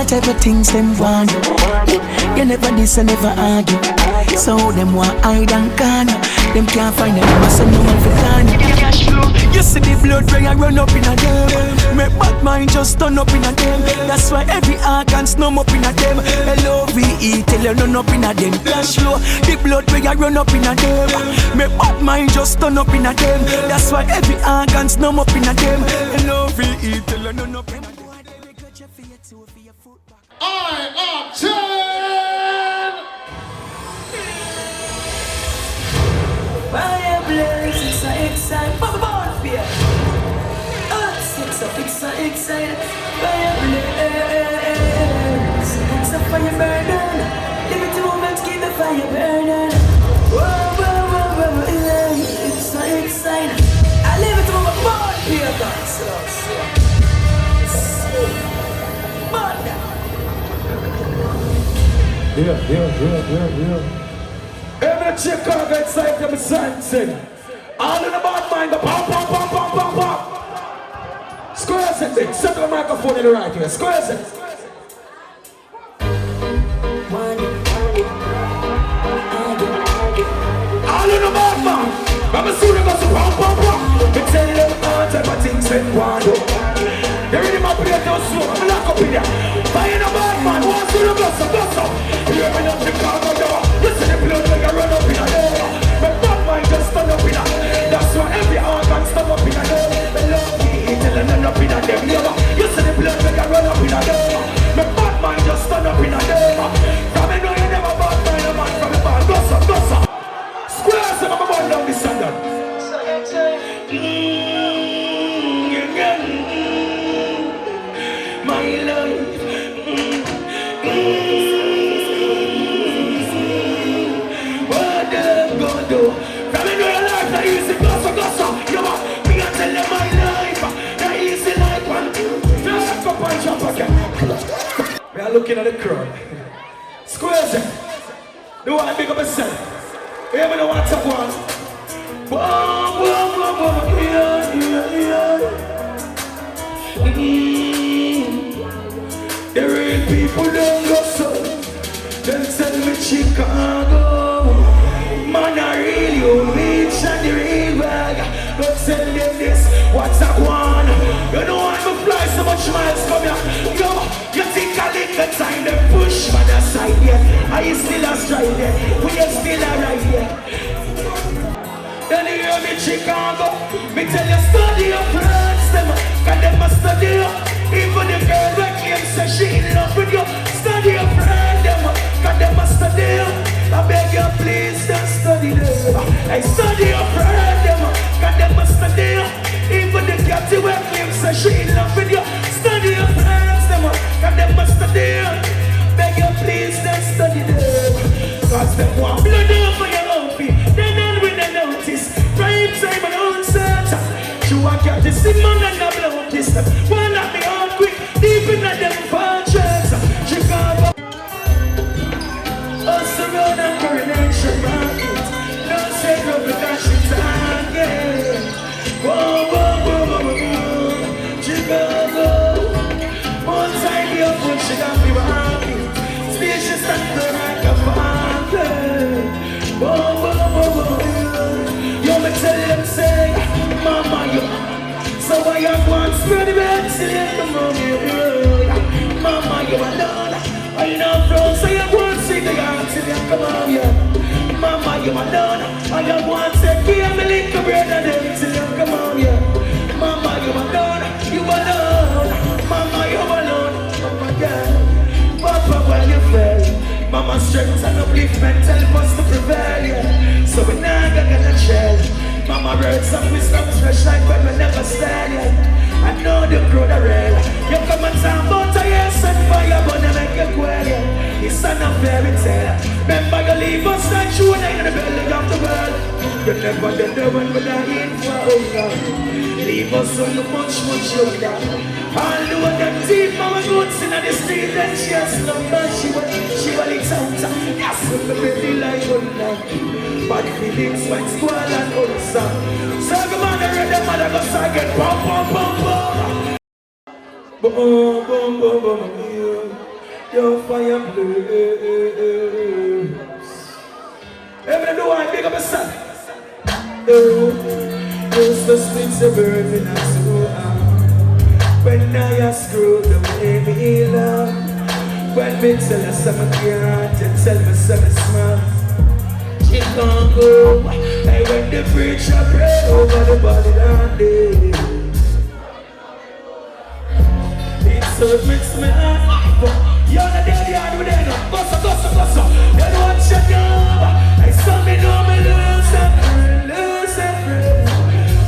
type of things them want. You never diss and never argue. So them want hide and corner. Them can't find them, I say no one for corner. You see the blood when I run up in a them. My bad mind just turn up in a them. That's why every organ snum up in a them. L-O-V-E tell you run up in a them. Cash flow, the blood when I run up in a them. My bad mind just turn up in a them. That's why every organ snum up in a them. L-O-V-E tell you run up in a them. I Octane! Fire blaze, it's a exciting born fear. It's a exciting fire blaze. It's a fire burning. Give it a moment, keep the fire burning. Whoa, whoa, whoa, whoa, yeah. It's a exciting. I leave it to my born fear, guys. Yeah. Every Chicago excited to be sing. All in the bad mind go pop, pop, pop, pop, pop, pop. Squares it, big. Set the microphone in the right here. Squares it. All in the bad mind. I'm a student go so pop, pop, pop. Me tell them all type of things they want to. They really might play those slow. I'm lock up in there. Buy in a bad man. What's in the bus up? You ever know Chicago, yo? You see the blood when you run up in a door. My bad mind just stand up in a. That's why every organ stand up in a door. My love me, tell them run up in a them, yo. You see the blood when you run up in a door. My bad mind just stand up in a door. From me know you never bad mind a man from the bad. Gossa. Squares and I'm about down this standard. My life. What I'm gonna do? From in real life, I use it, gossa. You know, me gonna tell them my life. Now easy like one, two, jump up and jump again. We are looking at the crowd. Squares it. Do I big up a set? You ever know Wat A Gwaan? Boom, yeah. The real people don't go so. Them tell me Chicago. Man, I really rich and the real bag. Don't tell them this, Wat A Gwaan. You know I'm a fly so much miles come here. Yo, you think I live the time they push man aside here. Are you still a stride there? We are still a right here. Then you hear me Chicago. Me tell you study your friends them. Cause them a study you. Even the girl that claims say she in love with you. Study your friend them. Cause them a study you. I beg you please don't study them. I study your friend them. Cause them a study you. Even the girl that claims say she in love with you. Study your friends them. Cause them a study you. Beg you please don't study them. Cause them want blood over your outfit. They don't win the notice. Prime time and onset. You want to get the Simon and the blood kiss them. One at me all quick. Deep in them fortress. Chicago. Us around and coronation market. No say no because she target. Whoa. Chicago. One time you put she got me happy. Station stand like a father. Whoa. You me tell them say, Mama you. So why you want to spread the bed till you come on here. Mama you alone. I know from so you want to see the yard till you come on here. Mama you alone. I want to take care of me little brother them till you come on here. Mama you alone. You alone. Mama you alone. Mama girl. Papa while you fell. Mama strength and upliftment help us to prevail, yeah. So we now gonna chill. Mama words of wisdom fresh like when we never stand, yeah. I know the crowd are real. You come and talk about a yes and fire, but they make you quail, yeah. It's not a fairy tale. Remember you leave us like you in the belly of the world. You never did the one with the in for hunger. Leave us so much younger. All the one that teeth mama goods in the street and she has no man. She will it out. Yes, with the baby like thunder. Bad feelings like squall and ulcer. So come on, the red mother goes again. Boom. your fire blaze. Everyone do I pick up a sun. It's the splits of birds and I so when I screw the way me love. When me tell her some can't and tell me some smile. She can't go. I when the preacher pray over the body and day. It's so makes me laugh. You're not there, you're not there. Gossa. You know what you do. I saw me know me lose a friend.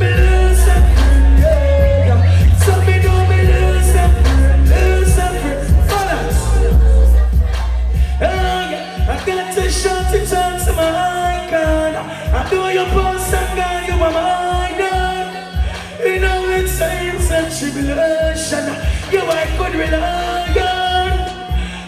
Me lose a friend, yeah. So me know me lose a friend. Balance. Yeah. I got to shut it on to my icon. I know your boss and girl, you are mine. You know it's science and tribulation. You I could rely on.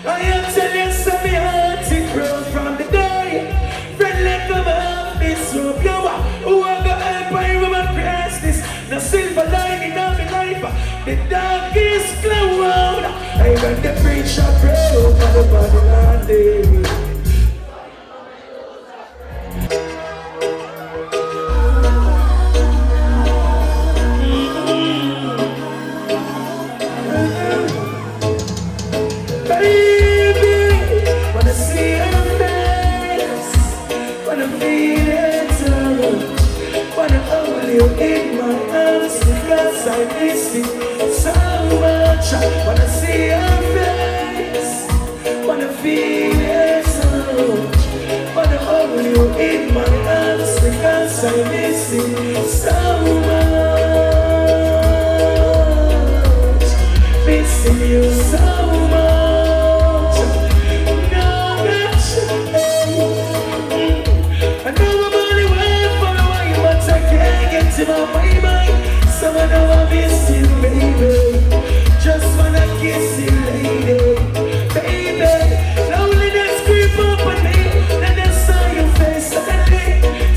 I am telling some me heart it grows from the day. Friendly come up this rope. You are who I got help I woman press this. The silver lining of my life. The darkest cloud. I got the preacher pray over the body and day. In my arms because I miss you so much. I wanna see your face, wanna feel it so much. Wanna hold you in my arms because I miss you so much. Missing you so much. No, I know I'm only waiting for the way, but I can't get to my mind. So I know I miss you, baby. Just wanna kiss you, lady. Baby, loneliness creep up on me. Then I saw your face suddenly.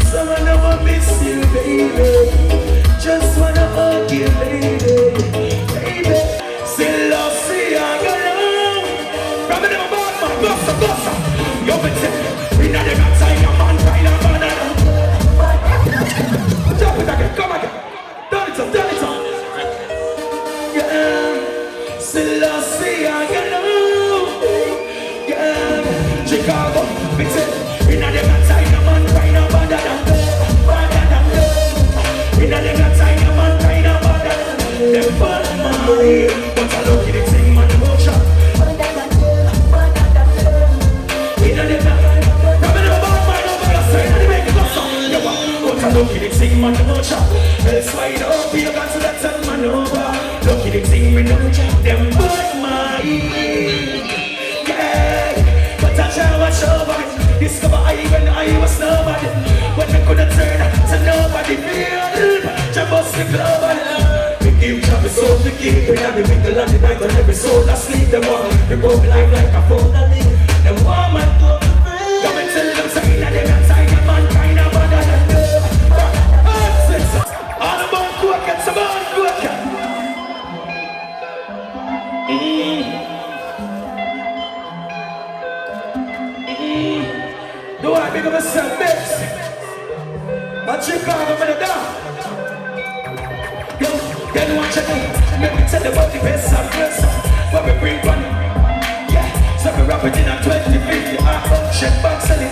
So I know I miss you, baby. Just wanna hug you, lady. Baby, still I see I go along. From the bottom, my gossa. You've been telling me that you got time, your man, right up. Jump it again, come again. Turn it up. Yeah, still I see I get low. Yeah, Chicago, big city. In a different time, your man crying up under them. In a different time, your man crying up under them. Them bad money, but I look at the thing, man, the motion. In a different time, coming up bad man over the side, and they make it go song. But I look at the thing, man, the motion. Let's wide up, you got to let tell man over. Look at the thing, we know them bad money. Yeah, but I try to watch over it. Discover I when I was nobody. When I couldn't turn to nobody. Feel just the global. We give job is so to keep. We have the middle of the night and every soul asleep. Them one, we broke life like a phone. Them woman go to bed. Come and tell them saying that they got time. Your man kind of bad than them. All about cook and some on cook. Do I pick up a set mix? But Chicago, I'm gonna down. Yo, then watch it. Let me tell you about the best and best. What we bring on. Yeah, so we rap it in a 2050. Check back, sell it.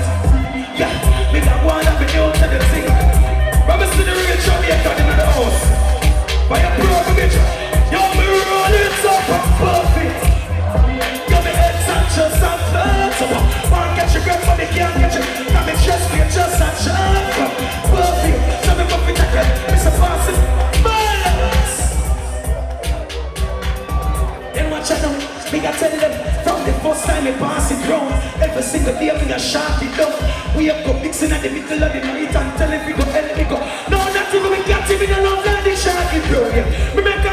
Yeah, we got one up in the out of the thing. Promise to the real Jamaica in the house. By a proper bitch. Yo, me rolling so perfect. Yo, me head just a flirt. One catch your grip, but they can't catch it. Now me just be just a jump. Perfect. So me pop it again. It's a passing balance. Then watch out now. Me got tell them from the first time me pass it round. Every single day me a shot it down. We have got mixing at the middle of the night and tell him we go help me go. No, not even we got him in the long line, they shot it round. Me make a